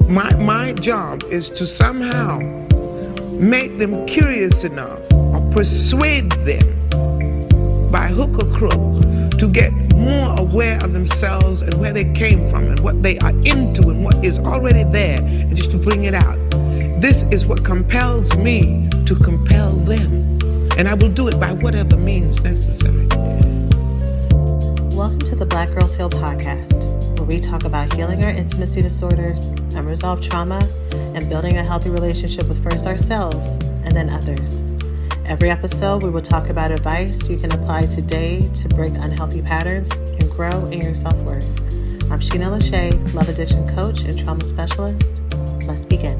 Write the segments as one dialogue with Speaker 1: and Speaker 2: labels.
Speaker 1: My job is to somehow make them curious enough or persuade them by hook or crook to get more aware of themselves and where they came from and what they are into and what is already there, and just to bring it out. This is what compels me to compel them, and I will do it by whatever means necessary.
Speaker 2: Welcome to the Black Girls Heal podcast, where we talk about healing our intimacy disorders, unresolved trauma, and building a healthy relationship with first ourselves and then others. Every episode, we will talk about advice you can apply today to break unhealthy patterns and grow in your self-worth. I'm Shena, Love Addiction Coach and Trauma Specialist. Let's begin.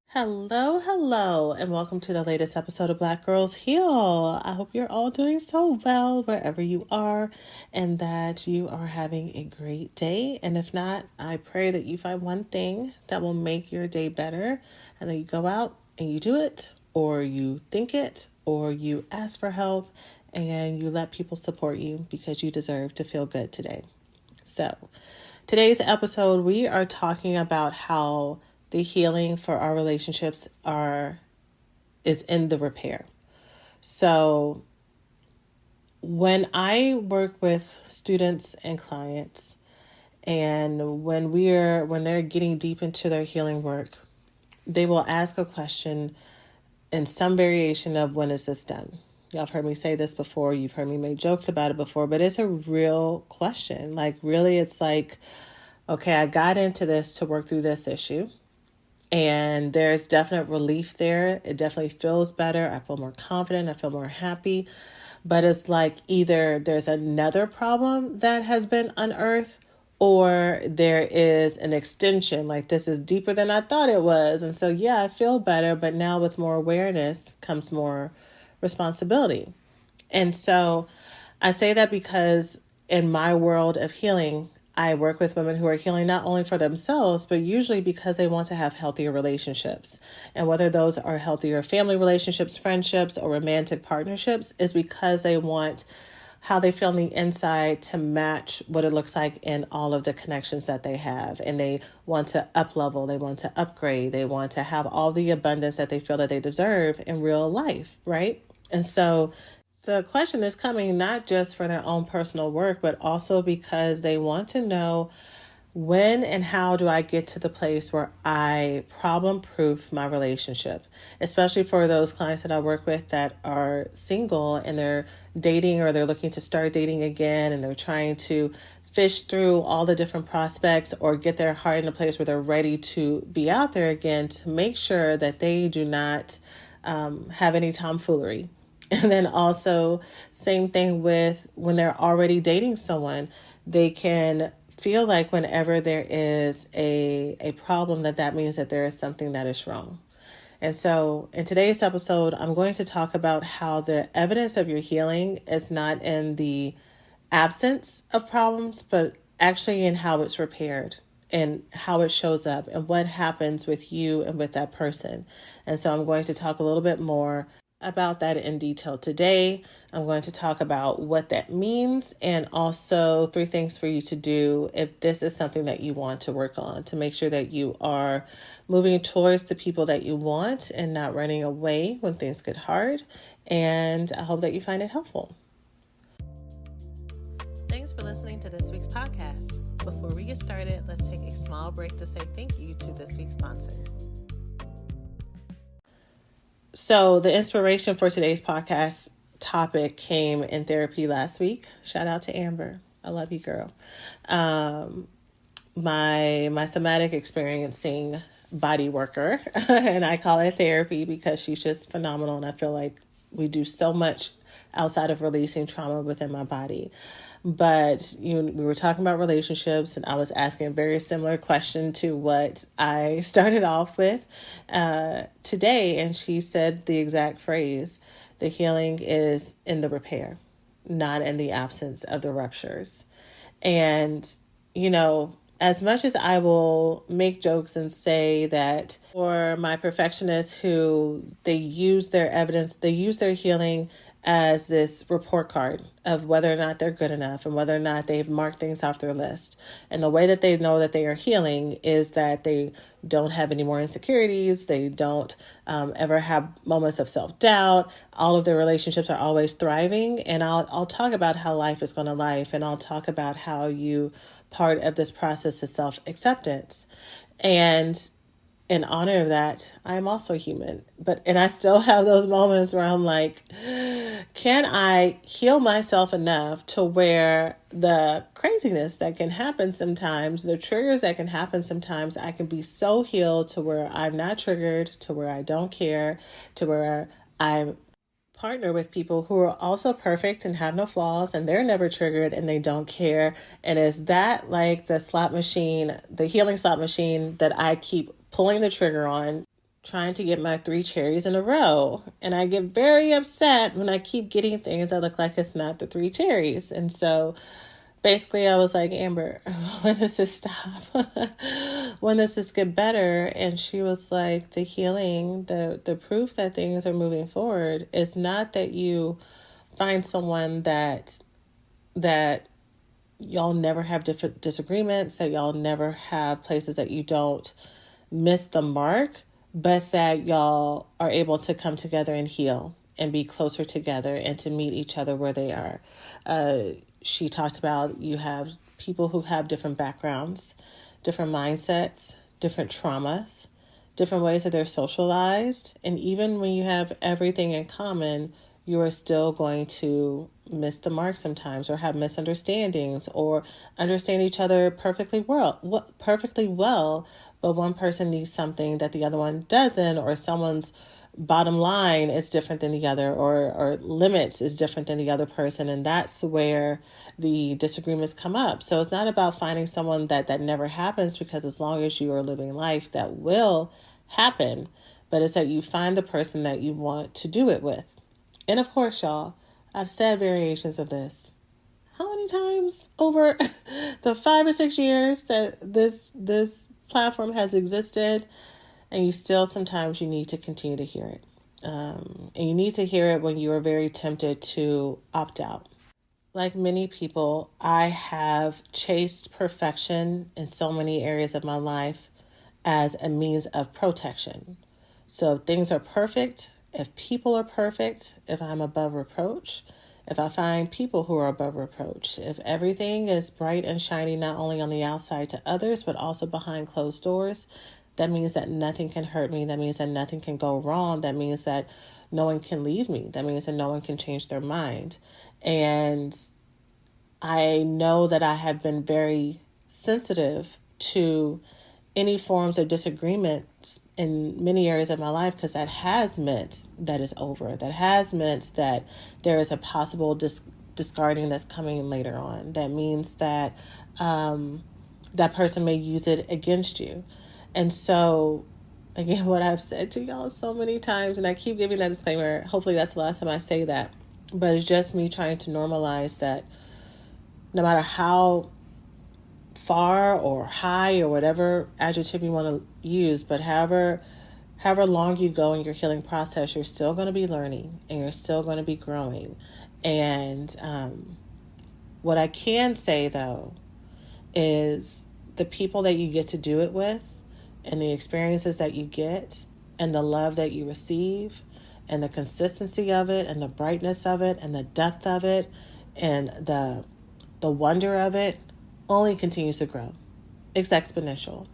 Speaker 2: Hello, and welcome to the latest episode of Black Girls Heal. I hope you're all doing so well wherever you are and that you are having a great day. And if not, I pray that you find one thing that will make your day better and then you go out and you do it, or you think it, or you ask for help and you let people support you because you deserve to feel good today. So today's episode, we are talking about how the healing for our relationships is in the repair. So when I work with students and clients, and when they're getting deep into their healing work, they will ask a question in some variation of, when is this done? Y'all have heard me say this before. You've heard me make jokes about it before, but it's a real question. Like, really, it's like, okay, I got into this to work through this issue. And there's definite relief there. It definitely feels better. I feel more confident. I feel more happy. But it's like either there's another problem that has been unearthed, or there is an extension, like this is deeper than I thought it was. And so, yeah, I feel better. But now with more awareness comes more responsibility. And so I say that because in my world of healing, I work with women who are healing not only for themselves, but usually because they want to have healthier relationships. And whether those are healthier family relationships, friendships, or romantic partnerships, is because they want how they feel on the inside to match what it looks like in all of the connections that they have. And they want to up level, they want to upgrade, they want to have all the abundance that they feel that they deserve in real life, right? And so the question is coming not just for their own personal work, but also because they want to know, when and how do I get to the place where I problem-proof my relationship? Especially for those clients that I work with that are single and they're dating, or they're looking to start dating again, and they're trying to fish through all the different prospects or get their heart in a place where they're ready to be out there again, to make sure that they do not have any tomfoolery. And then also, same thing with when they're already dating someone, they can feel like whenever there is a problem, that means that there is something that is wrong. And so in today's episode, I'm going to talk about how the evidence of your healing is not in the absence of problems, but actually in how it's repaired and how it shows up and what happens with you and with that person. And so I'm going to talk a little bit more about that in detail today. I'm going to talk about what that means, and also 3 things for you to do if this is something that you want to work on, to make sure that you are moving towards the people that you want and not running away when things get hard. And I hope that you find it helpful. Thanks for listening to this week's podcast. Before we get started, let's take a small break to say thank you to this week's sponsors. So the inspiration for today's podcast topic came in therapy last week. Shout out to Amber. I love you, girl. My somatic experiencing body worker, and I call it therapy because she's just phenomenal. And I feel like we do so much outside of releasing trauma within my body. But we were talking about relationships, and I was asking a very similar question to what I started off with today. And she said the exact phrase: the healing is in the repair, not in the absence of the ruptures. And, as much as I will make jokes and say that for my perfectionists who they use their evidence, they use their healing as this report card of whether or not they're good enough and whether or not they've marked things off their list. And the way that they know that they are healing is that they don't have any more insecurities. They don't ever have moments of self-doubt. All of their relationships are always thriving. And I'll talk about how life is going to life. And I'll talk about how you part of this process is self-acceptance. And in honor of that, I am also human, and I still have those moments where I'm like, can I heal myself enough to where the craziness that can happen sometimes, the triggers that can happen sometimes, I can be so healed to where I'm not triggered, to where I don't care, to where I partner with people who are also perfect and have no flaws, and they're never triggered and they don't care. And is that like the slot machine, the healing slot machine that I keep pulling the trigger on, trying to get my 3 cherries in a row? And I get very upset when I keep getting things that look like it's not the 3 cherries. And so basically I was like, Amber, when does this stop? When does this get better? And she was like, the healing, the proof that things are moving forward is not that you find someone that y'all never have different disagreements, that y'all never have places that you don't miss the mark, but that y'all are able to come together and heal and be closer together and to meet each other where they are. She talked about you have people who have different backgrounds, different mindsets, different traumas, different ways that they're socialized. And even when you have everything in common, you are still going to miss the mark sometimes, or have misunderstandings, or understand each other perfectly well, but one person needs something that the other one doesn't, or someone's bottom line is different than the other, or limits is different than the other person. And that's where the disagreements come up. So it's not about finding someone that never happens, because as long as you are living life, that will happen. But it's that you find the person that you want to do it with. And of course, y'all, I've said variations of this. How many times over the 5 or 6 years that this platform has existed? And you still, sometimes you need to continue to hear it. And you need to hear it when you are very tempted to opt out. Like many people, I have chased perfection in so many areas of my life as a means of protection. So if things are perfect, if people are perfect, if I'm above reproach, if I find people who are above reproach, if everything is bright and shiny, not only on the outside to others, but also behind closed doors, that means that nothing can hurt me. That means that nothing can go wrong. That means that no one can leave me. That means that no one can change their mind. And I know that I have been very sensitive to any forms of disagreement in many areas of my life, because that has meant that it's over. That has meant that there is a possible discarding that's coming later on. That means that that person may use it against you. And so, again, what I've said to y'all so many times, and I keep giving that disclaimer, hopefully that's the last time I say that, but it's just me trying to normalize that no matter how far or high or whatever adjective you want to use, but however long you go in your healing process, you're still going to be learning and you're still going to be growing. And what I can say, though, is the people that you get to do it with, and the experiences that you get, and the love that you receive, and the consistency of it, and the brightness of it, and the depth of it, and the wonder of it, only continues to grow. It's exponential.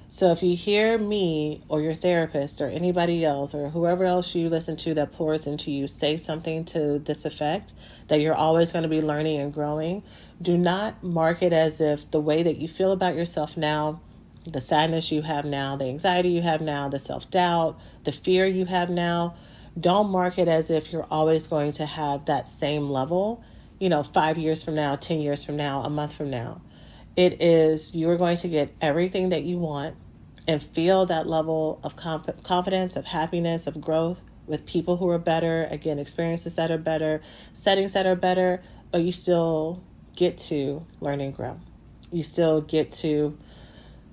Speaker 2: So if you hear me or your therapist or anybody else or whoever else you listen to that pours into you say something to this effect, that you're always going to be learning and growing, do not mark it as if the way that you feel about yourself now, the sadness you have now, the anxiety you have now, the self-doubt, the fear you have now, don't mark it as if you're always going to have that same level, 5 years from now, 10 years from now, a month from now. It is, you're going to get everything that you want and feel that level of confidence, of happiness, of growth with people who are better, again, experiences that are better, settings that are better, but you still get to learn and grow. You still get to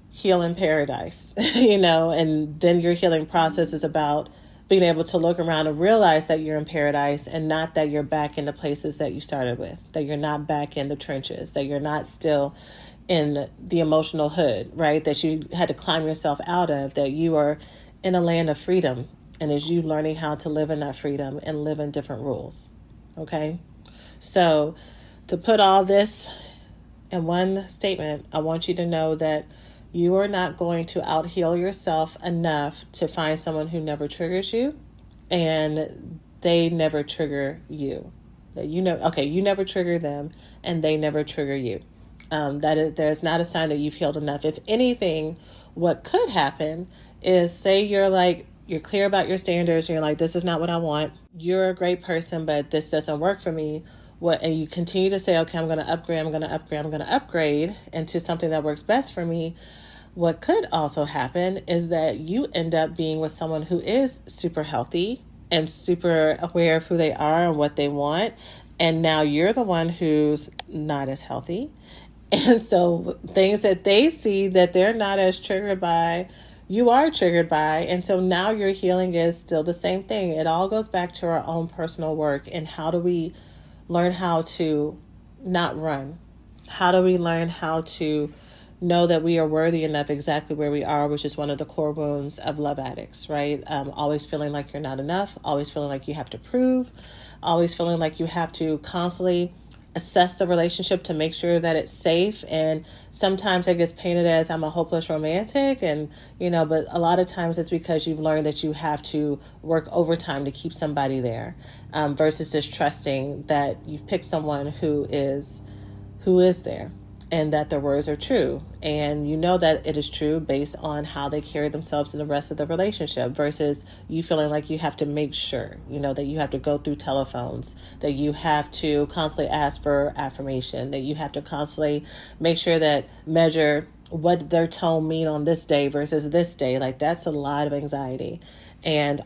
Speaker 2: heal in paradise, and then your healing process is about being able to look around and realize that you're in paradise and not that you're back in the places that you started with, that you're not back in the trenches, that you're not still in the emotional hood, right? That you had to climb yourself out of, that you are in a land of freedom. And is you learning how to live in that freedom and live in different rules. Okay. So to put all this in one statement, I want you to know that you are not going to out heal yourself enough to find someone who never triggers you and they never trigger you. That you never trigger them and they never trigger you. There's not a sign that you've healed enough. If anything, what could happen is, say you're clear about your standards and you're like, this is not what I want. You're a great person, but this doesn't work for me. And you continue to say, okay, I'm going to upgrade into something that works best for me. What could also happen is that you end up being with someone who is super healthy and super aware of who they are and what they want. And now you're the one who's not as healthy. And so things that they see that they're not as triggered by, you are triggered by. And so now your healing is still the same thing. It all goes back to our own personal work. And how do we learn how to not run? How do we learn how to know that we are worthy enough exactly where we are, which is one of the core wounds of love addicts, right? Always feeling like you're not enough, always feeling like you have to prove, always feeling like you have to constantly assess the relationship to make sure that it's safe. And sometimes it gets painted as I'm a hopeless romantic, and but a lot of times it's because you've learned that you have to work overtime to keep somebody there, versus just trusting that you've picked someone who is there and that their words are true. And you know that it is true based on how they carry themselves in the rest of the relationship, versus you feeling like you have to make sure, that you have to go through telephones, that you have to constantly ask for affirmation, that you have to constantly make sure that measure what their tone mean on this day versus this day. Like, that's a lot of anxiety. And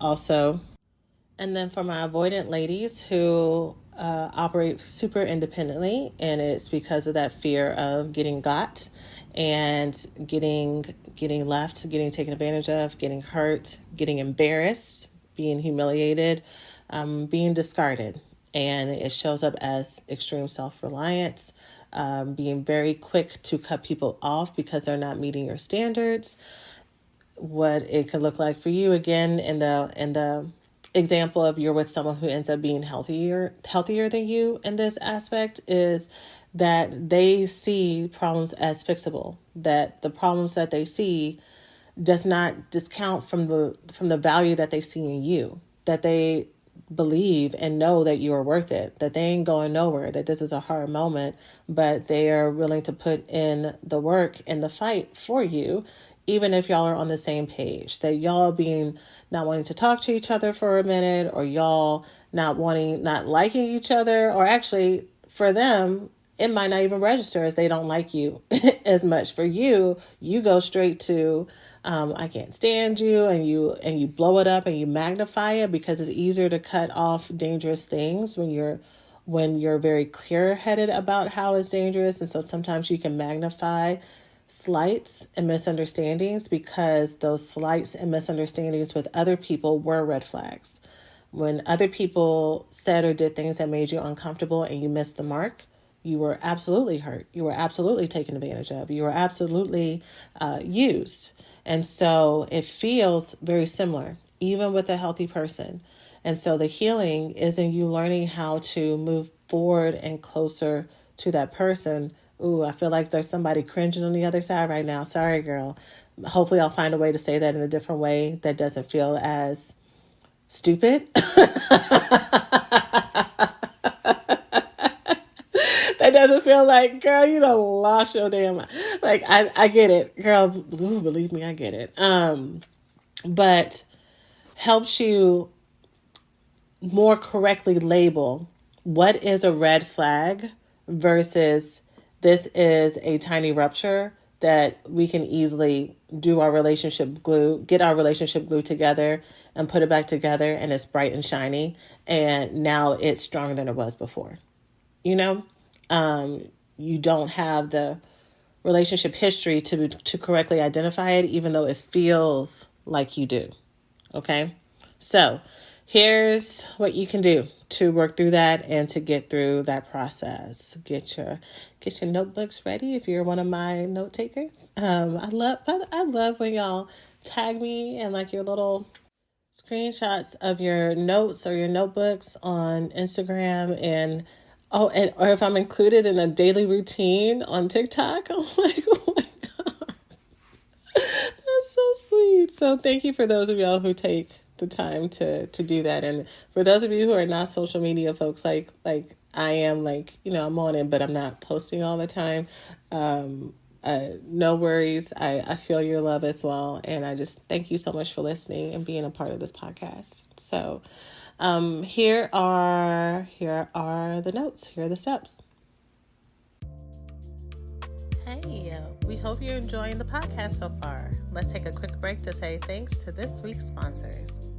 Speaker 2: then for my avoidant ladies who operate super independently, and it's because of that fear of getting got and getting left, getting taken advantage of, getting hurt, getting embarrassed, being humiliated, being discarded. And it shows up as extreme self-reliance, being very quick to cut people off because they're not meeting your standards. What it could look like for you, again, in the example of you're with someone who ends up being healthier than you in this aspect, is that they see problems as fixable, that the problems that they see does not discount from the value that they see in you, that they believe and know that you are worth it, that they ain't going nowhere, that this is a hard moment, but they are willing to put in the work and the fight for you, even if y'all are on the same page, that y'all not wanting to talk to each other for a minute, or y'all not liking each other, or actually for them, it might not even register as they don't like you as much. For you, you go straight to, I can't stand you, and you blow it up and you magnify it, because it's easier to cut off dangerous things when you're very clear-headed about how it's dangerous. And so sometimes you can magnify slights and misunderstandings, because those slights and misunderstandings with other people were red flags. When other people said or did things that made you uncomfortable and you missed the mark, you were absolutely hurt. You were absolutely taken advantage of. You were absolutely used. And so it feels very similar, even with a healthy person. And so the healing is in you learning how to move forward and closer to that person. Ooh, I feel like there's somebody cringing on the other side right now. Sorry, girl. Hopefully I'll find a way to say that in a different way that doesn't feel as stupid. That doesn't feel like, girl, you done lost your damn mind. Like, I get it. Girl, believe me, I get it. But helps you more correctly label what is a red flag versus this is a tiny rupture that we can easily get our relationship glued together and put it back together, and it's bright and shiny, and now it's stronger than it was before. You don't have the relationship history to correctly identify it, even though it feels like you do. Okay. So here's what you can do to work through that and to get through that process. Get your notebooks ready if you're one of my note takers. I love when y'all tag me and like your little screenshots of your notes or your notebooks on Instagram or if I'm included in a daily routine on TikTok. I'm like, oh my God. That's so sweet. So thank you for those of y'all who take the time to do that. And for those of you who are not social media folks like I am, like, I'm on it, but I'm not posting all the time. No worries. I feel your love as well. And I just thank you so much for listening and being a part of this podcast. So here are the notes. Here are the steps. Hey, we hope you're enjoying the podcast so far. Let's take a quick break to say thanks to this week's sponsors.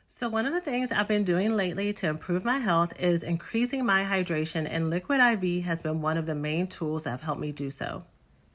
Speaker 2: So one of the things I've been doing lately to improve my health is increasing my hydration, and Liquid IV has been one of the main tools that have helped me do so.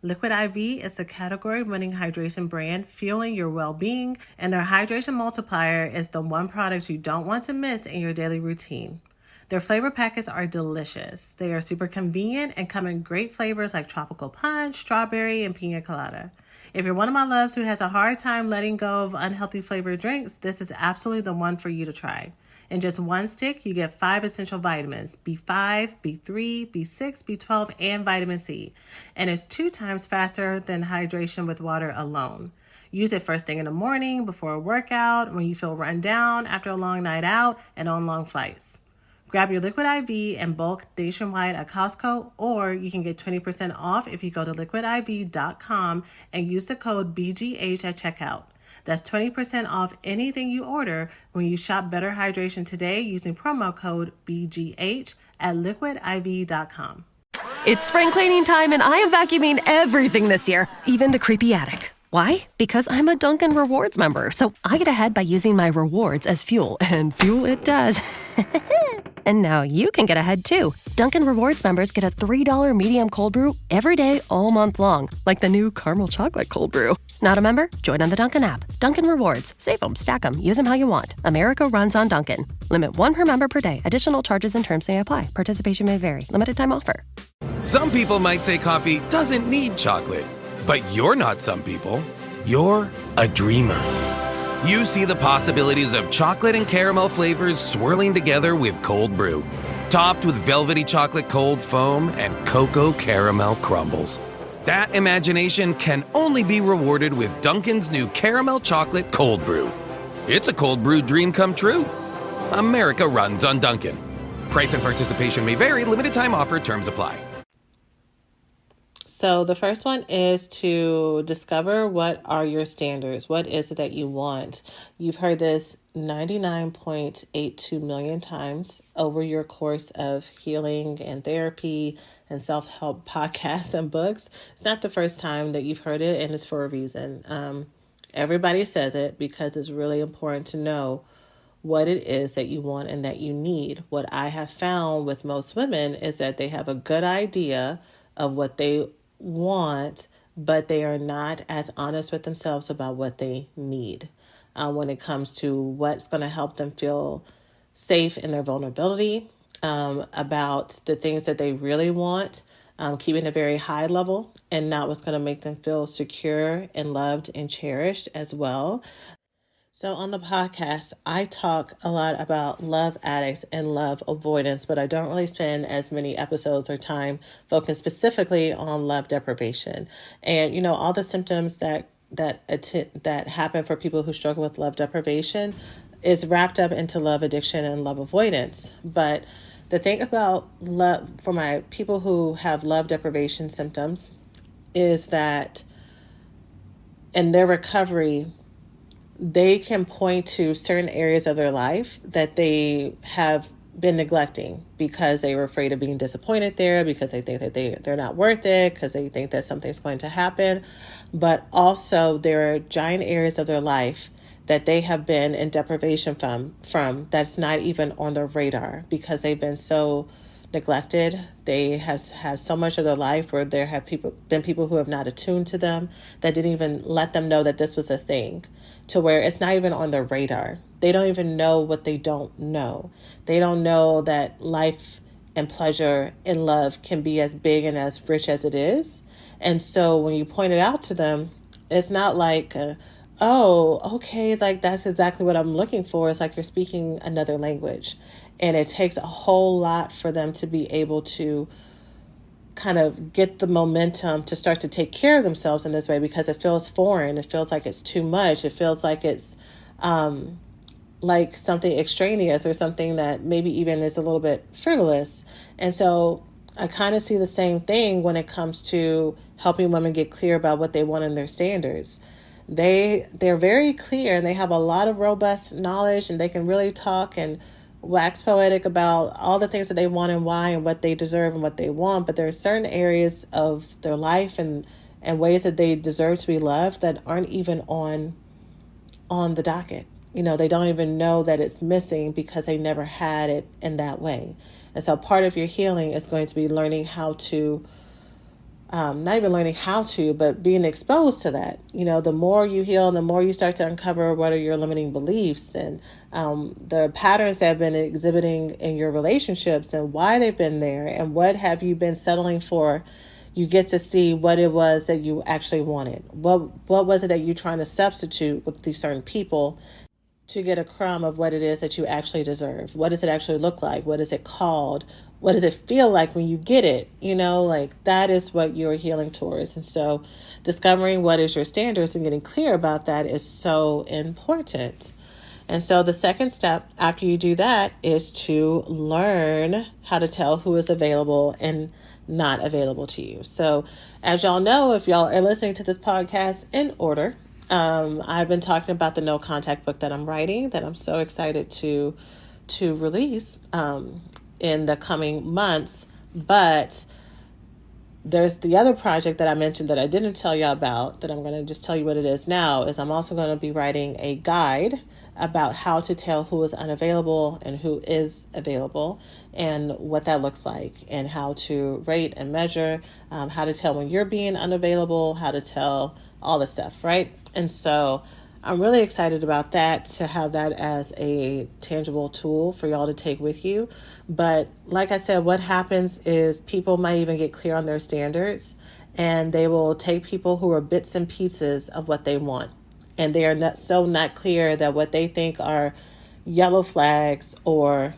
Speaker 2: Liquid IV is the category-winning hydration brand fueling your well-being, and their hydration multiplier is the one product you don't want to miss in your daily routine. Their flavor packets are delicious. They are super convenient and come in great flavors like tropical punch, strawberry, and pina colada. If you're one of my loves who has a hard time letting go of unhealthy flavored drinks, this is absolutely the one for you to try. In just one stick, you get 5 essential vitamins: B5, B3, B6, B12, and vitamin C. And it's 2 times faster than hydration with water alone. Use it first thing in the morning, before a workout, when you feel run down, after a long night out, and on long flights. Grab your Liquid IV in bulk nationwide at Costco, or you can get 20% off if you go to liquidiv.com and use the code BGH at checkout. That's 20% off anything you order when you shop Better Hydration today using promo code BGH at liquidiv.com.
Speaker 3: It's spring cleaning time and I am vacuuming everything this year, even the creepy attic. Why? Because I'm a Dunkin' Rewards member, so I get ahead by using my rewards as fuel, and fuel it does. And now you can get ahead too. Dunkin' Rewards members get a $3 medium cold brew every day all month long, like the new caramel chocolate cold brew. Not a member? Join on the Dunkin' app. Dunkin' Rewards. Save them, stack them, use them how you want. America runs on Dunkin'. Limit 1 per member per day. Additional charges and terms may apply. Participation may vary. Limited time offer.
Speaker 4: Some people might say coffee doesn't need chocolate. But you're not some people. You're a dreamer. You see the possibilities of chocolate and caramel flavors swirling together with cold brew, topped with velvety chocolate cold foam and cocoa caramel crumbles. That imagination can only be rewarded with Dunkin's new caramel chocolate cold brew. It's a cold brew dream come true. America runs on Dunkin'. Price and participation may vary. Limited time offer. Terms apply.
Speaker 2: So the first one is to discover what are your standards. What is it that you want? You've heard this 99.82 million times over your course of healing and therapy and self-help podcasts and books. It's not the first time that you've heard it, and it's for a reason. Everybody says it because it's really important to know what it is that you want and that you need. What I have found with most women is that they have a good idea of what they want, but they are not as honest with themselves about what they need when it comes to what's going to help them feel safe in their vulnerability, about the things that they really want, keeping a very high level, and not what's going to make them feel secure and loved and cherished as well. So on the podcast, I talk a lot about love addicts and love avoidance, but I don't really spend as many episodes or time focused specifically on love deprivation. And, all the symptoms that happen for people who struggle with love deprivation is wrapped up into love addiction and love avoidance. But the thing about love, for my people who have love deprivation symptoms, is that in their recovery, they can point to certain areas of their life that they have been neglecting because they were afraid of being disappointed there, because they think that they're not worth it, because they think that something's going to happen. But also there are giant areas of their life that they have been in deprivation from that's not even on their radar because they've been so neglected. They have so much of their life where there have been people who have not attuned to them, that didn't even let them know that this was a thing, to where it's not even on their radar. They don't even know what they don't know. They don't know that life and pleasure and love can be as big and as rich as it is. And so when you point it out to them, it's not like, oh, okay, like that's exactly what I'm looking for. It's like you're speaking another language. And it takes a whole lot for them to be able to kind of get the momentum to start to take care of themselves in this way, because it feels foreign. It feels like it's too much. It feels like it's like something extraneous, or something that maybe even is a little bit frivolous. And so I kind of see the same thing when it comes to helping women get clear about what they want in their standards. They're very clear, and they have a lot of robust knowledge, and they can really talk and wax poetic about all the things that they want and why and what they deserve and what they want. But there are certain areas of their life and ways that they deserve to be loved that aren't even on the docket. They don't even know that it's missing because they never had it in that way. And so part of your healing is going to be learning how to, not even learning how to, but being exposed to that. The more you heal, the more you start to uncover what are your limiting beliefs and the patterns that have been exhibiting in your relationships and why they've been there and what have you been settling for. You get to see what it was that you actually wanted. What was it that you're trying to substitute with these certain people to get a crumb of what it is that you actually deserve? What does it actually look like? What is it called? What does it feel like when you get it? Like that is what you're healing towards. And so discovering what is your standards and getting clear about that is so important. And so the second step after you do that is to learn how to tell who is available and not available to you. So as y'all know, if y'all are listening to this podcast in order, I've been talking about the no contact book that I'm writing, that I'm so excited to release in the coming months. But there's the other project that I mentioned that I didn't tell you about, that I'm going to just tell you what it is now, is I'm also going to be writing a guide about how to tell who is unavailable and who is available, and what that looks like, and how to rate and measure, how to tell when you're being unavailable, how to tell all this stuff, right? And so I'm really excited about that, to have that as a tangible tool for y'all to take with you. But like I said, what happens is people might even get clear on their standards, and they will take people who are bits and pieces of what they want. And they are not clear that what they think are yellow flags or,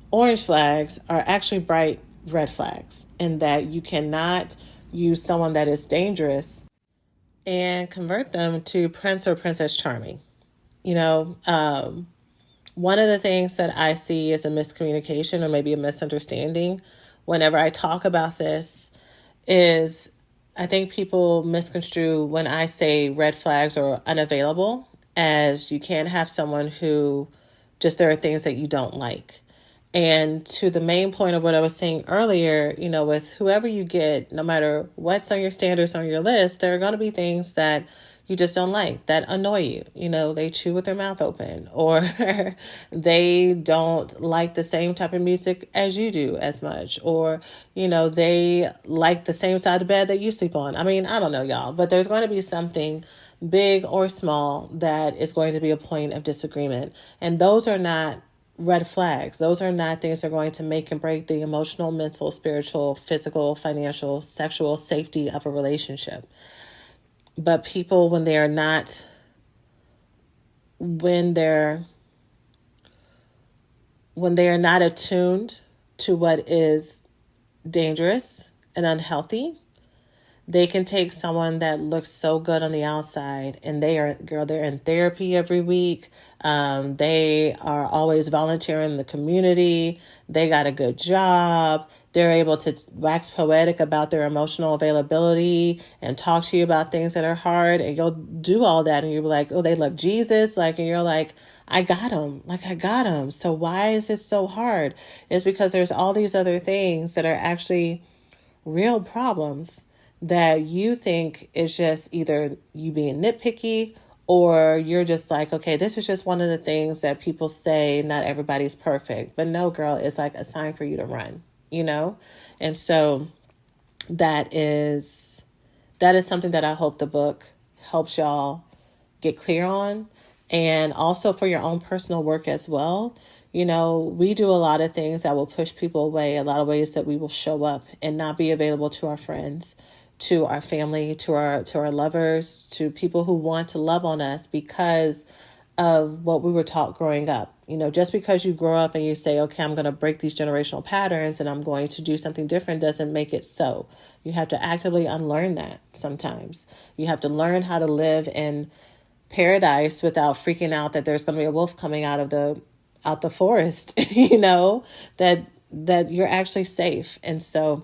Speaker 2: orange flags are actually bright red flags, and that you cannot use someone that is dangerous and convert them to Prince or Princess Charming. One of the things that I see as a miscommunication or maybe a misunderstanding whenever I talk about this is I think people misconstrue when I say red flags or unavailable as you can't have someone who just there are things that you don't like. And to the main point of what I was saying earlier, with whoever you get, no matter what's on your standards on your list, there are going to be things that you just don't like, that annoy you. They chew with their mouth open, or they don't like the same type of music as you do as much, or, they like the same side of bed that you sleep on. I mean, I don't know, y'all, but there's going to be something big or small that is going to be a point of disagreement. And those are not red flags. Those are not things that are going to make and break the emotional, mental, spiritual, physical, financial, sexual safety of a relationship. But people, when they're not attuned to what is dangerous and unhealthy, they can take someone that looks so good on the outside, and they're in therapy every week. They are always volunteering in the community. They got a good job. They're able to wax poetic about their emotional availability and talk to you about things that are hard. And you'll do all that, and you'll be like, oh, they love Jesus. And you're like, I got him. So why is this so hard? It's because there's all these other things that are actually real problems that you think is just either you being nitpicky Or you're just like, okay, this is just one of the things that people say, not everybody's perfect. But no, girl, it's like a sign for you to run, you know? And so that is something that I hope the book helps y'all get clear on. And also for your own personal work as well. You know, we do a lot of things that will push people away, a lot of ways that we will show up and not be available to our friends, to our family, to our lovers, to people who want to love on us because of what we were taught growing up. You know, just because you grow up and you say, okay, I'm going to break these generational patterns and I'm going to do something different doesn't make it so. You have to actively unlearn that sometimes. You have to learn how to live in paradise without freaking out that there's going to be a wolf coming out the forest, you know, that you're actually safe. And so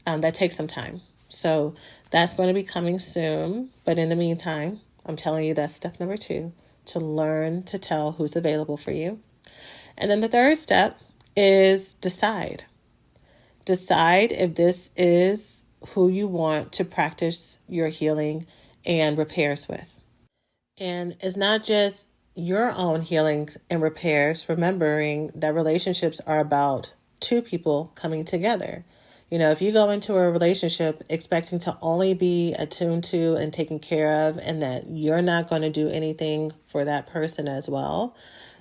Speaker 2: that takes some time. So that's going to be coming soon. But in the meantime, I'm telling you that's step number 2, to learn to tell who's available for you. And then the third step is decide. Decide if this is who you want to practice your healing and repairs with. And it's not just your own healing and repairs, remembering that relationships are about two people coming together. You know, if you go into a relationship expecting to only be attuned to and taken care of, and that you're not going to do anything for that person as well,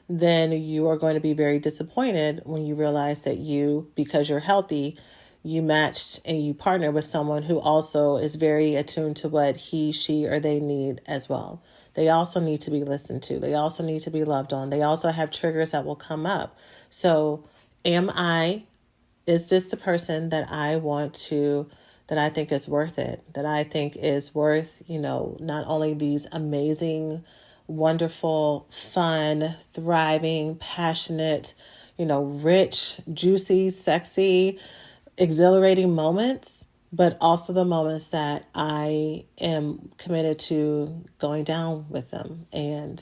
Speaker 2: then you are going to be very disappointed when you realize that you, because you're healthy, you matched and you partner with someone who also is very attuned to what he, she, or they need as well. They also need to be listened to. They also need to be loved on. They also have triggers that will come up. So is this the person that I want to, that I think is worth it, that I think is worth, you know, not only these amazing, wonderful, fun, thriving, passionate, you know, rich, juicy, sexy, exhilarating moments, but also the moments that I am committed to going down with them and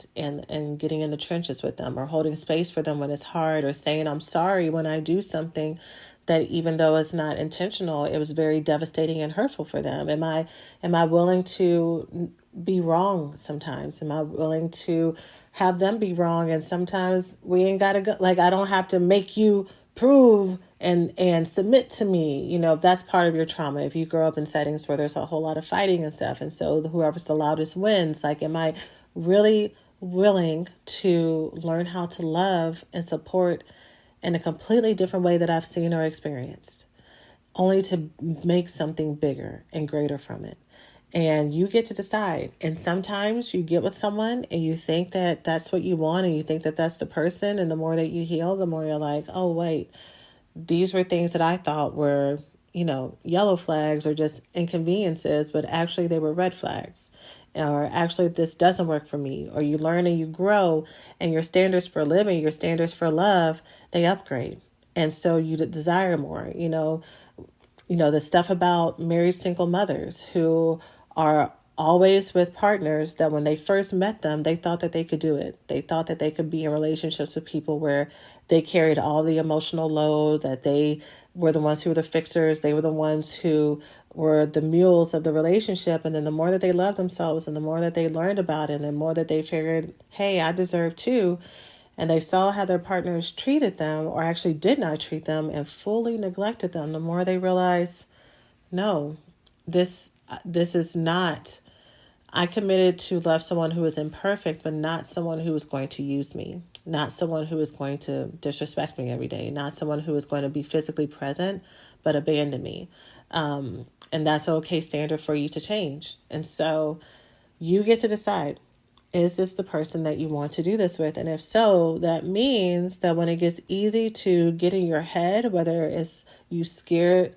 Speaker 2: getting in the trenches with them, or holding space for them when it's hard, or saying I'm sorry when I do something that, even though it's not intentional, it was very devastating and hurtful for them. Am I willing to be wrong sometimes? Am I willing to have them be wrong? And sometimes we ain't got to go, like, I don't have to make you prove and submit to me, you know, if that's part of your trauma. If you grow up in settings where there's a whole lot of fighting and stuff, and so whoever's the loudest wins, like, am I really willing to learn how to love and support in a completely different way that I've seen or experienced, only to make something bigger and greater from it? And you get to decide. And sometimes you get with someone and you think that that's what you want, and you think that that's the person. And the more that you heal, the more you're like, oh, wait, these were things that I thought were, you know, yellow flags or just inconveniences, but actually they were red flags. Or actually this doesn't work for me. Or you learn and you grow, and your standards for living, your standards for love, they upgrade. And so you desire more. You know, the stuff about married single mothers who are always with partners that when they first met them, they thought that they could do it. They thought that they could be in relationships with people where they carried all the emotional load, that they were the ones who were the fixers. They were the ones who were the mules of the relationship. And then the more that they loved themselves and the more that they learned about it, and the more that they figured, hey, I deserve too, and they saw how their partners treated them, or actually did not treat them and fully neglected them, the more they realized, no, this is not, I committed to love someone who is imperfect, but not someone who is going to use me, not someone who is going to disrespect me every day, not someone who is going to be physically present, but abandon me. And that's an okay standard for you to change. And so you get to decide, is this the person that you want to do this with? And if so, that means that when it gets easy to get in your head, whether it's you scared,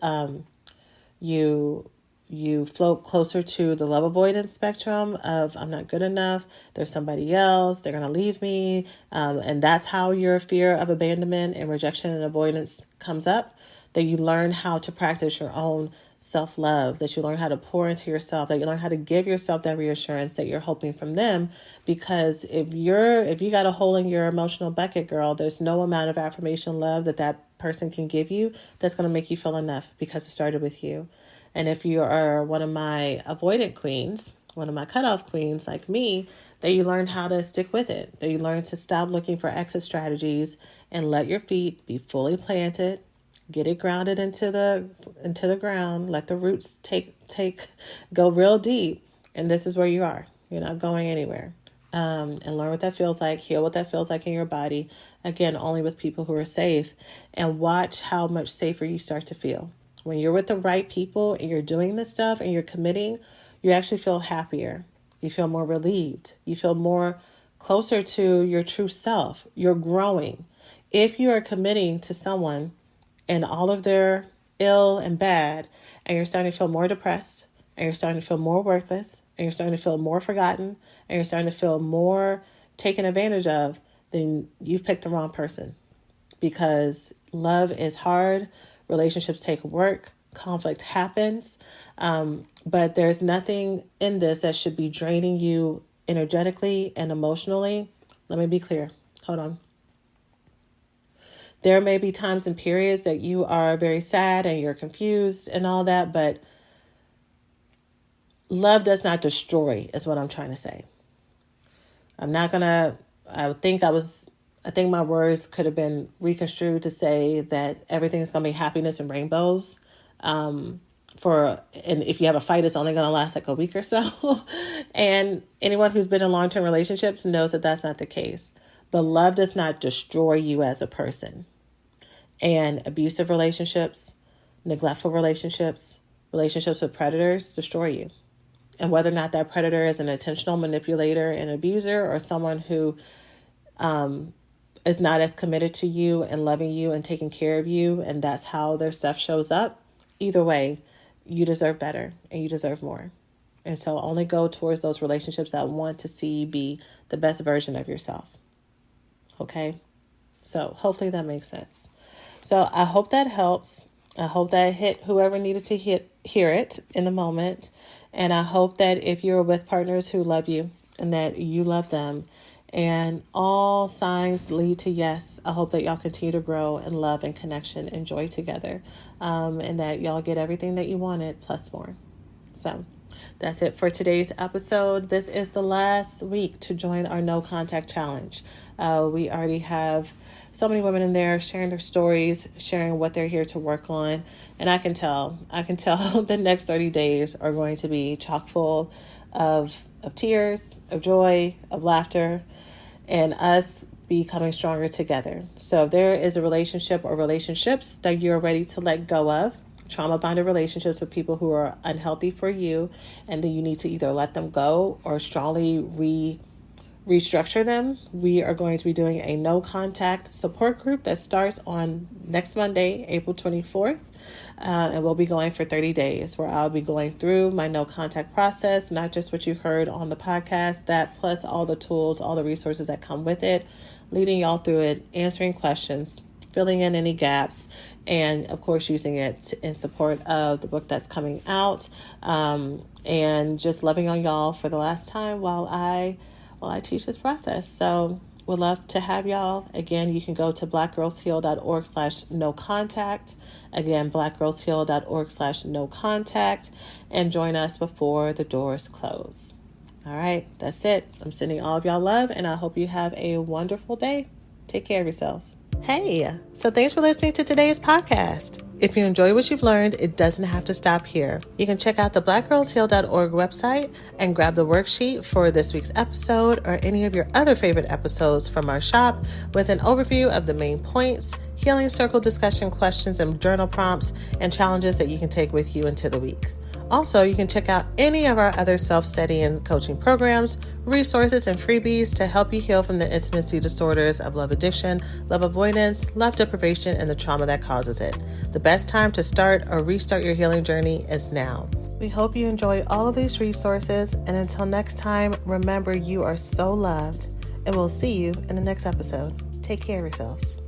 Speaker 2: you float closer to the love avoidance spectrum of I'm not good enough, there's somebody else, they're going to leave me. And that's how your fear of abandonment and rejection and avoidance comes up, that you learn how to practice your own self-love, that you learn how to pour into yourself, that you learn how to give yourself that reassurance that you're hoping from them. Because if you got a hole in your emotional bucket, girl, there's no amount of affirmation love that person can give you that's going to make you feel enough, because it started with you. And if you are one of my avoidant queens, one of my cutoff queens like me, that you learn how to stick with it, that you learn to stop looking for exit strategies and let your feet be fully planted, get it grounded into the ground, let the roots go real deep. And this is where you are. You're not going anywhere. And learn what that feels like, heal what that feels like in your body. Again, only with people who are safe, and watch how much safer you start to feel. When you're with the right people and you're doing this stuff and you're committing, you actually feel happier. You feel more relieved. You feel more closer to your true self. You're growing. If you are committing to someone and all of their ill and bad, and you're starting to feel more depressed, and you're starting to feel more worthless, and you're starting to feel more forgotten, and you're starting to feel more taken advantage of, then you've picked the wrong person. Because love is hard. Relationships take work. Conflict happens. But there's nothing in this that should be draining you energetically and emotionally. Let me be clear. Hold on. There may be times and periods that you are very sad and you're confused and all that, but love does not destroy, is what I'm trying to say. I think my words could have been reconstrued to say that everything's going to be happiness and rainbows. And if you have a fight, it's only going to last like a week or so. And anyone who's been in long-term relationships knows that that's not the case. But love does not destroy you as a person. And abusive relationships, neglectful relationships, relationships with predators destroy you. And whether or not that predator is an intentional manipulator and abuser, or someone who is not as committed to you and loving you and taking care of you, and that's how their stuff shows up, either way, you deserve better and you deserve more. And so only go towards those relationships that want to see you be the best version of yourself. Okay? So hopefully that makes sense. So I hope that helps. I hope that hit whoever needed to hear it in the moment. And I hope that if you're with partners who love you and that you love them, and all signs lead to yes, I hope that y'all continue to grow in love and connection and joy together, and that y'all get everything that you wanted plus more. So that's it for today's episode. This is the last week to join our No Contact Challenge. We already have so many women in there sharing their stories, sharing what they're here to work on. And I can tell the next 30 days are going to be chock full of tears, of joy, of laughter, and us becoming stronger together. So if there is a relationship or relationships that you're ready to let go of, trauma-bonded relationships with people who are unhealthy for you, and then you need to either let them go or strongly restructure them, we are going to be doing a no contact support group that starts on next Monday, April 24th. And we'll be going for 30 days where I'll be going through my no contact process, not just what you heard on the podcast, that plus all the tools, all the resources that come with it, leading y'all through it, answering questions, filling in any gaps, and of course using it in support of the book that's coming out, and just loving on y'all for the last time while I teach this process. So would love to have y'all. Again, you can go to blackgirlsheal.org/no-contact. Again, blackgirlsheal.org/no-contact, and join us before the doors close. All right, that's it. I'm sending all of y'all love, and I hope you have a wonderful day. Take care of yourselves. Hey, so thanks for listening to today's podcast. If you enjoy what you've learned, it doesn't have to stop here. You can check out the blackgirlsheal.org website and grab the worksheet for this week's episode or any of your other favorite episodes from our shop with an overview of the main points, healing circle discussion questions and journal prompts, and challenges that you can take with you into the week. Also, you can check out any of our other self-study and coaching programs, resources, and freebies to help you heal from the intimacy disorders of love addiction, love avoidance, love deprivation, and the trauma that causes it. The best time to start or restart your healing journey is now. We hope you enjoy all of these resources, and until next time, remember you are so loved, and we'll see you in the next episode. Take care of yourselves.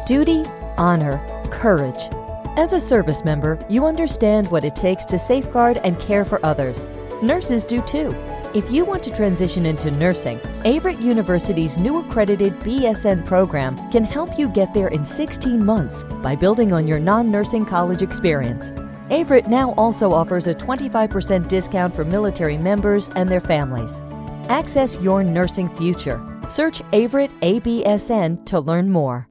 Speaker 5: Duty, honor, courage. As a service member, you understand what it takes to safeguard and care for others. Nurses do too. If you want to transition into nursing, Averett University's new accredited BSN program can help you get there in 16 months by building on your non-nursing college experience. Avrit now also offers a 25% discount for military members and their families. Access your nursing future. Search Avrit ABSN to learn more.